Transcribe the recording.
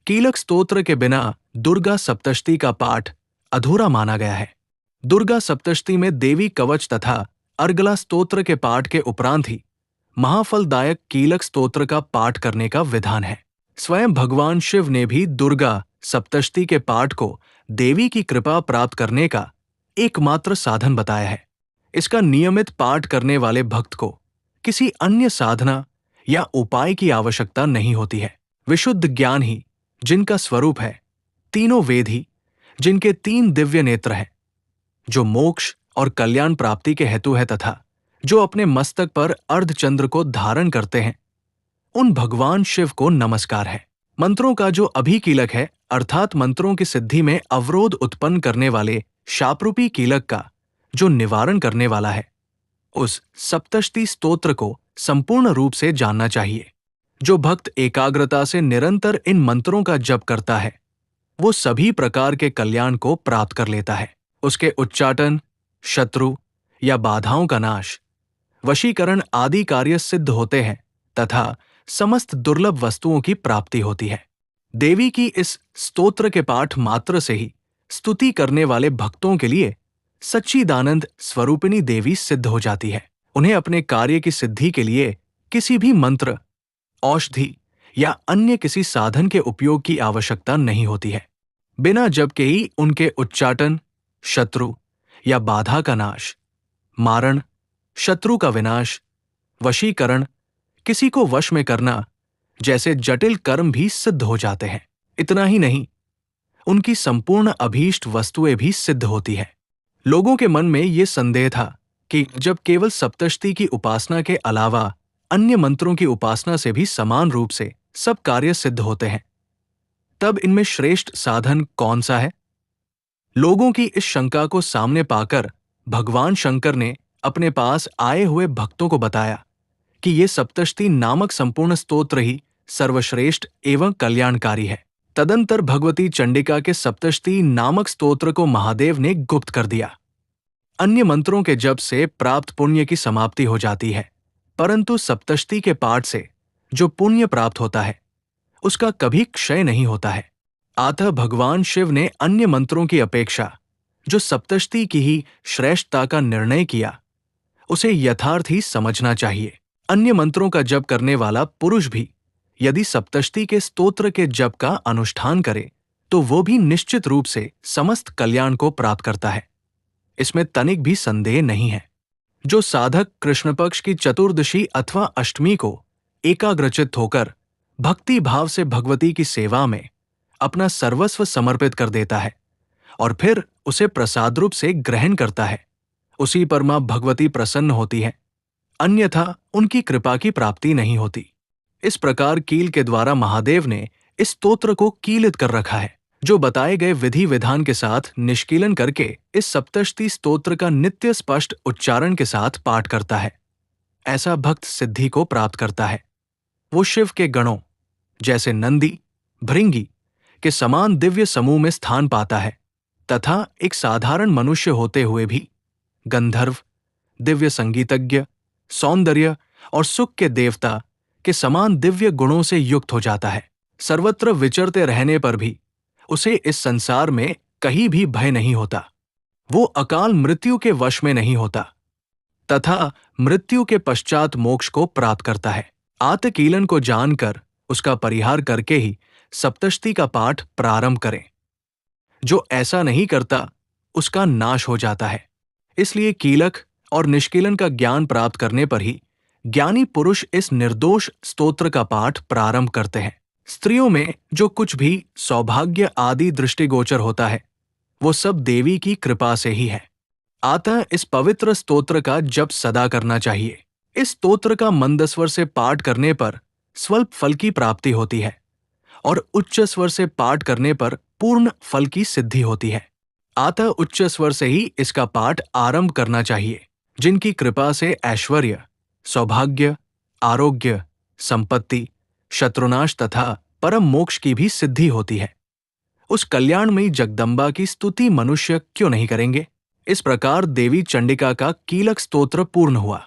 कीलक स्तोत्र के बिना दुर्गा सप्तशती का पाठ अधूरा माना गया है। दुर्गा सप्तशती में देवी कवच तथा अर्गला स्तोत्र के पाठ के उपरांत ही महाफलदायक कीलक स्तोत्र का पाठ करने का विधान है। स्वयं भगवान शिव ने भी दुर्गा सप्तशती के पाठ को देवी की कृपा प्राप्त करने का एकमात्र साधन बताया है। इसका नियमित पाठ करने वाले भक्त को किसी अन्य साधना या उपाय की आवश्यकता नहीं होती है। विशुद्ध ज्ञान ही जिनका स्वरूप है, तीनों वेद ही जिनके 3 दिव्य नेत्र हैं, जो मोक्ष और कल्याण प्राप्ति के हेतु है तथा जो अपने मस्तक पर अर्धचंद्र को धारण करते हैं, उन भगवान शिव को नमस्कार है। मंत्रों का जो अभिकीलक है, अर्थात मंत्रों की सिद्धि में अवरोध उत्पन्न करने वाले शापरूपी कीलक का जो निवारण करने वाला है, उस सप्तशती स्तोत्र को संपूर्ण रूप से जानना चाहिए। जो भक्त एकाग्रता से निरंतर इन मंत्रों का जप करता है, वो सभी प्रकार के कल्याण को प्राप्त कर लेता है। उसके उच्चाटन, शत्रु या बाधाओं का नाश, वशीकरण आदि कार्य सिद्ध होते हैं तथा समस्त दुर्लभ वस्तुओं की प्राप्ति होती है। देवी की इस स्तोत्र के पाठ मात्र से ही स्तुति करने वाले भक्तों के लिए सच्चिदानंद स्वरूपिणी देवी सिद्ध हो जाती है। उन्हें अपने कार्य की सिद्धि के लिए किसी भी मंत्र, औषधि या अन्य किसी साधन के उपयोग की आवश्यकता नहीं होती है। बिना जप के ही उनके उच्चाटन, शत्रु या बाधा का नाश, मारण, शत्रु का विनाश, वशीकरण, किसी को वश में करना जैसे जटिल कर्म भी सिद्ध हो जाते हैं। इतना ही नहीं, उनकी संपूर्ण अभीष्ट वस्तुएं भी सिद्ध होती है। लोगों के मन में ये संदेह था कि जब केवल सप्तशती की उपासना के अलावा अन्य मंत्रों की उपासना से भी समान रूप से सब कार्य सिद्ध होते हैं, तब इनमें श्रेष्ठ साधन कौन सा है? लोगों की इस शंका को सामने पाकर भगवान शंकर ने अपने पास आए हुए भक्तों को बताया कि ये सप्तशती नामक संपूर्ण स्तोत्र ही सर्वश्रेष्ठ एवं कल्याणकारी है। तदंतर भगवती चंडिका के सप्तशती नामक स्तोत्र को महादेव ने गुप्त कर दिया। अन्य मंत्रों के जप से प्राप्त पुण्य की समाप्ति हो जाती है, परंतु सप्तशती के पाठ से जो पुण्य प्राप्त होता है, उसका कभी क्षय नहीं होता है। अतः भगवान शिव ने अन्य मंत्रों की अपेक्षा जो सप्तशती की ही श्रेष्ठता का निर्णय किया, उसे यथार्थ ही समझना चाहिए। अन्य मंत्रों का जप करने वाला पुरुष भी यदि सप्तशती के स्तोत्र के जप का अनुष्ठान करे, तो वो भी निश्चित रूप से समस्त कल्याण को प्राप्त करता है। इसमें तनिक भी संदेह नहीं है। जो साधक कृष्ण पक्ष की चतुर्दशी अथवा अष्टमी को एकाग्रचित्त होकर भक्ति भाव से भगवती की सेवा में अपना सर्वस्व समर्पित कर देता है और फिर उसे प्रसाद रूप से ग्रहण करता है, उसी पर मां भगवती प्रसन्न होती है, अन्यथा उनकी कृपा की प्राप्ति नहीं होती। इस प्रकार कील के द्वारा महादेव ने इस स्तोत्र को कीलित कर रखा है। जो बताए गए विधि विधान के साथ निष्कीलन करके इस सप्तशती स्तोत्र का नित्य स्पष्ट उच्चारण के साथ पाठ करता है, ऐसा भक्त सिद्धि को प्राप्त करता है। वो शिव के गणों जैसे नंदी, भृंगी के समान दिव्य समूह में स्थान पाता है तथा एक साधारण मनुष्य होते हुए भी गंधर्व, दिव्य संगीतज्ञ, सौंदर्य और सुख के देवता के समान दिव्य गुणों से युक्त हो जाता है। सर्वत्र विचरते रहने पर भी उसे इस संसार में कहीं भी भय नहीं होता। वो अकाल मृत्यु के वश में नहीं होता तथा मृत्यु के पश्चात मोक्ष को प्राप्त करता है। आत्मकीलन को जानकर उसका परिहार करके ही सप्तशती का पाठ प्रारंभ करें। जो ऐसा नहीं करता, उसका नाश हो जाता है। इसलिए कीलक और निष्कीलन का ज्ञान प्राप्त करने पर ही ज्ञानी पुरुष इस निर्दोष स्तोत्र का पाठ प्रारंभ करते हैं। स्त्रियों में जो कुछ भी सौभाग्य आदि दृष्टिगोचर होता है, वो सब देवी की कृपा से ही है। अतः इस पवित्र स्तोत्र का जप सदा करना चाहिए। इस स्तोत्र का मंद स्वर से पाठ करने पर स्वल्प फल की प्राप्ति होती है और उच्च स्वर से पाठ करने पर पूर्ण फल की सिद्धि होती है। अतः उच्च स्वर से ही इसका पाठ आरंभ करना चाहिए। जिनकी कृपा से ऐश्वर्य, सौभाग्य, आरोग्य, संपत्ति, शत्रुनाश तथा परम मोक्ष की भी सिद्धि होती है, उस कल्याणमयी जगदम्बा की स्तुति मनुष्य क्यों नहीं करेंगे? इस प्रकार देवी चंडिका का कीलक स्तोत्र पूर्ण हुआ।